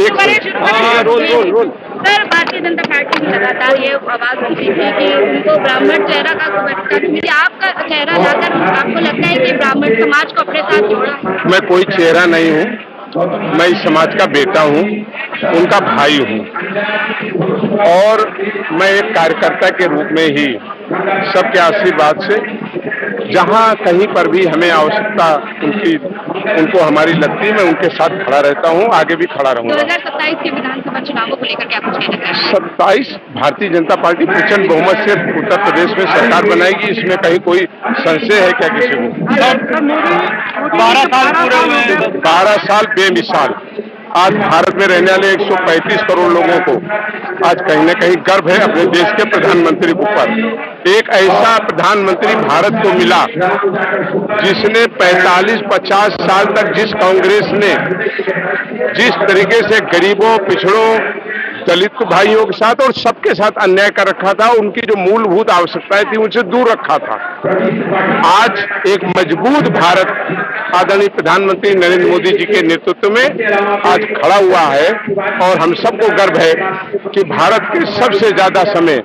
एक role. Sir, Bharatiya Janata party की लगातार ये आवाज उठी थी कि उनको ब्राह्मण चेहरा का प्रतिनिधि आपका चेहरा लाकर आपको लगता है कि ब्राह्मण समाज को अपने साथ जोड़ा? मैं कोई चेहरा नहीं हूँ, मैं इस समाज का बेटा हूँ, उनका भाई हूँ और मैं एक कार्यकर्ता के रूप में ही सबके आशीर्वाद से जहाँ कहीं पर भी हमें आवश्यकता उनको हमारी लगती है, मैं उनके साथ खड़ा रहता हूँ, आगे भी खड़ा रहूंगा। 2027 के विधानसभा चुनावों को लेकर क्या कुछ कहना चाहिए? 27 भारतीय जनता पार्टी प्रचंड बहुमत से उत्तर प्रदेश में सरकार बनाएगी, इसमें कहीं कोई संशय है क्या किसी को? 12 साल पूरे हुए हैं। 12 साल बेमिसाल। आज भारत में रहने वाले 135 करोड़ लोगों को आज कहीं न कहीं गर्व है अपने देश के प्रधानमंत्री के ऊपर। एक ऐसा प्रधानमंत्री भारत को मिला जिसने 45-50 साल तक जिस कांग्रेस ने जिस तरीके से गरीबों, पिछड़ों, दलित भाइयों के साथ और सबके साथ अन्याय कर रखा था, उनकी जो मूलभूत आवश्यकताएं थी उनसे दूर रखा था। आज एक मजबूत भारत आदरणीय प्रधानमंत्री नरेंद्र मोदी जी के नेतृत्व में आज खड़ा हुआ है और हम सबको गर्व है कि भारत के सबसे ज्यादा समय,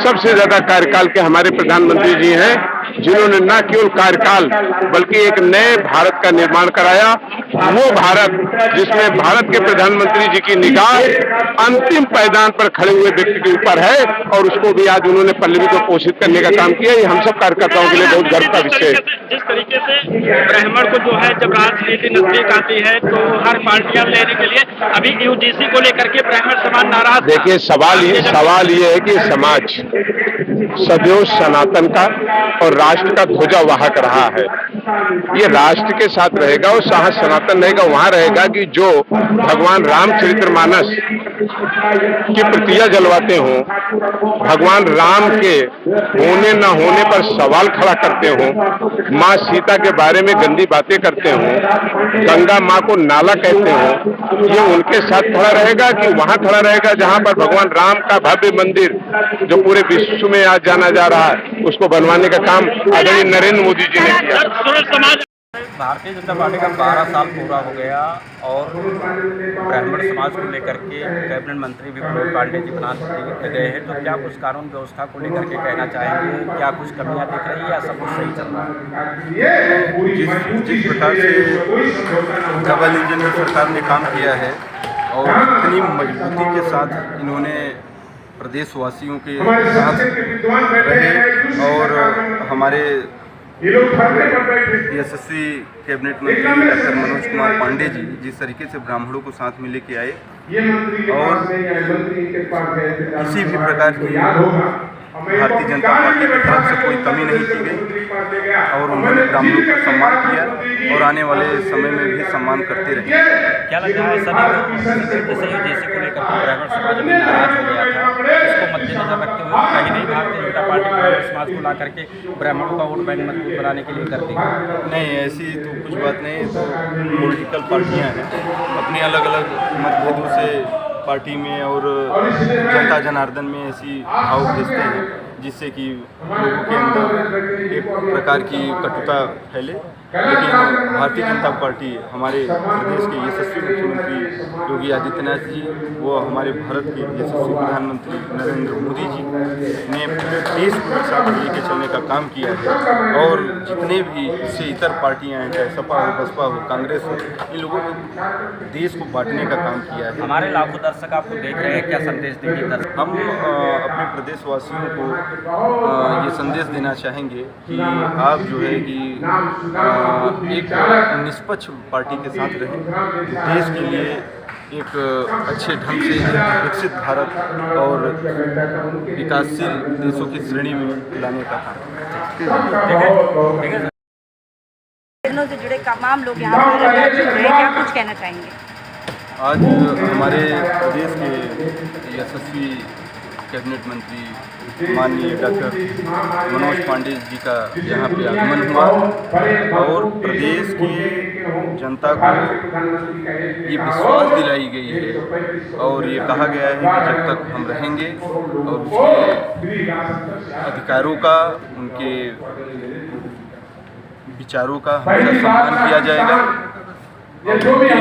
सबसे ज्यादा कार्यकाल के हमारे प्रधानमंत्री जी हैं, जिन्होंने न केवल कार्यकाल बल्कि एक नए भारत का निर्माण कराया। वो भारत जिसमें भारत के प्रधानमंत्री जी की निगाह अंतिम पायदान पर खड़े हुए व्यक्ति के ऊपर है और उसको भी आज उन्होंने पल्लवी को पोषित करने का काम किया। ये हम सब कार्यकर्ताओं के लिए बहुत गर्व का विषय है। जिस तरीके से ब्राह्मण को जो है जब राजनीति नजदीक आती है तो हर पार्टियां लेने के लिए अभी यूजीसी को लेकर के ब्राह्मण समाज नाराज। देखिए, सवाल ये है कि समाज सदैव सनातन का और राष्ट्र का ध्वजा वाहक रहा है। ये राष्ट्र के साथ रहेगा और सनातन रहेगा, वहां रहेगा कि जो भगवान रामचरितमानस की प्रतिया जलवाते हों, भगवान राम के होने न होने पर सवाल खड़ा करते हों, माँ सीता के बारे में गंदी बातें करते हों, गंगा माँ को नाला कहते हों, ये उनके साथ खड़ा रहेगा कि वहां खड़ा रहेगा जहां पर भगवान राम का भव्य मंदिर जो पूरे विश्व में आज जाना जा रहा है, उसको बनवाने का काम आदरणीय नरेंद्र मोदी जी ने किया। भारतीय जनता पार्टी का 12 साल पूरा हो गया और ब्राह्मण समाज को लेकर के कैबिनेट मंत्री भी मनोज पांडे जी बना गए हैं, तो क्या कुछ कानून व्यवस्था को लेकर के कहना चाहेंगे? क्या कुछ कमियां दिख रही है या सब कुछ सही चल रहा है? जिस प्रकार से डबल इंजन में सरकार ने काम किया है और इतनी मजबूती के साथ इन्होंने प्रदेशवासियों के साथ रहे और हमारे यशस्वी कैबिनेट मंत्री डॉक्टर मनोज कुमार पांडे जी जिस तरीके से ब्राह्मणों को साथ में लेके आए और किसी भी प्रकार की भारतीय जनता पार्टी की तरफ से कोई कमी नहीं की गई और उन्होंने ब्राह्मणों का सम्मान किया और आने वाले समय में भी सम्मान करते रहे। क्या लगता है जैसे को लेकर ब्राह्मण समाज में नाराज हो गया था, उसको मद्देनजर रखते हुए कहीं नहीं भारतीय जनता पार्टी ब्राह्मण समाज को ला करके ब्राह्मणों का वोट बैंक मजबूत बनाने के लिए करती है? नहीं, ऐसी तो कुछ बात नहीं। तो पॉलिटिकल पार्टियाँ हैं, अपनी अलग अलग मतभेदों से पार्टी में और जनता जनार्दन में ऐसी भाव भेजते हैं जिससे कि लोगों के अंदर एक प्रकार की कटुता फैले। लेकिन भारतीय जनता पार्टी हमारे प्रदेश के यशस्वी मुख्यमंत्री योगी आदित्यनाथ जी, वो हमारे भारत के यशस्वी प्रधानमंत्री नरेंद्र मोदी जी ने पूरे देश को एक साथ लेके चलने का काम किया है और जितने भी इससे इतर पार्टियां हैं, चाहे सपा हो, बसपा हो, कांग्रेस हो, इन लोगों ने देश को बांटने का काम किया है। हमारे लाखों दर्शक आपको देख रहे हैं, क्या संदेश देंगे? हम अपने प्रदेशवासियों को ये संदेश देना चाहेंगे कि आप जो है कि एक निष्पक्ष पार्टी के साथ रहें, देश के लिए एक अच्छे ढंग से विकसित भारत और विकासशील देशों की श्रेणी में लाने का काम। से जुड़े तमाम लोग यहाँ पर क्या कुछ कहना चाहेंगे? आज हमारे प्रदेश के यशस्वी कैबिनेट मंत्री माननीय डॉक्टर मनोज पांडे जी का यहाँ पे आगमन हुआ और प्रदेश की जनता को ये विश्वास दिलाई गई है और ये कहा गया है कि जब तक हम रहेंगे और उसके अधिकारों का, उनके विचारों का हमेशा सम्मान किया जाएगा उसके लिए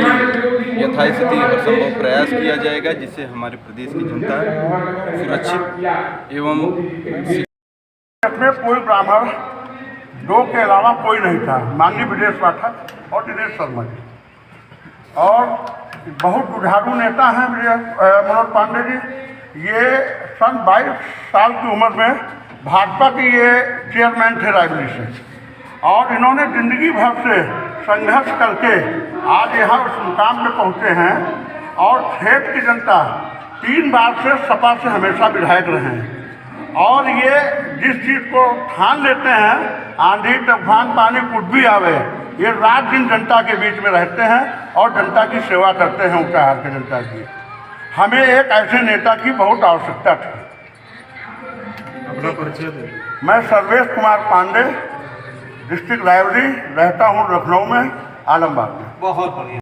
यथास्थिति हरसंभव प्रयास किया जाएगा, जिससे हमारे प्रदेश की जनता सुरक्षित एवं में कोई ब्राह्मण दो के अलावा कोई नहीं था, माननीय ब्रजेश पाठक और दिनेश शर्मा जी। और बहुत जुझारू नेता हैं मनोज पांडे जी। ये सन 22 साल की उम्र में भाजपा के ये चेयरमैन थे रायबरेली से, और इन्होंने जिंदगी भर से संघर्ष करके आज यहाँ उस मुकाम पे पहुँचे हैं। और क्षेत्र की जनता 3 बार से सपा से हमेशा विधायक रहे हैं, और ये जिस चीज़ को ठान लेते हैं, आंधी तूफान पानी कुछ भी आवे, ये रात दिन जनता के बीच में रहते हैं और जनता की सेवा करते हैं, ऊँचा हाथ के जनता की। हमें एक ऐसे नेता की बहुत आवश्यकता थी। अपना परिचय दें। मैं सर्वेश कुमार पांडे, डिस्ट्रिक्ट लाइब्रेरी, रहता हूँ लखनऊ में, आलमबाग में। बहुत बढ़िया।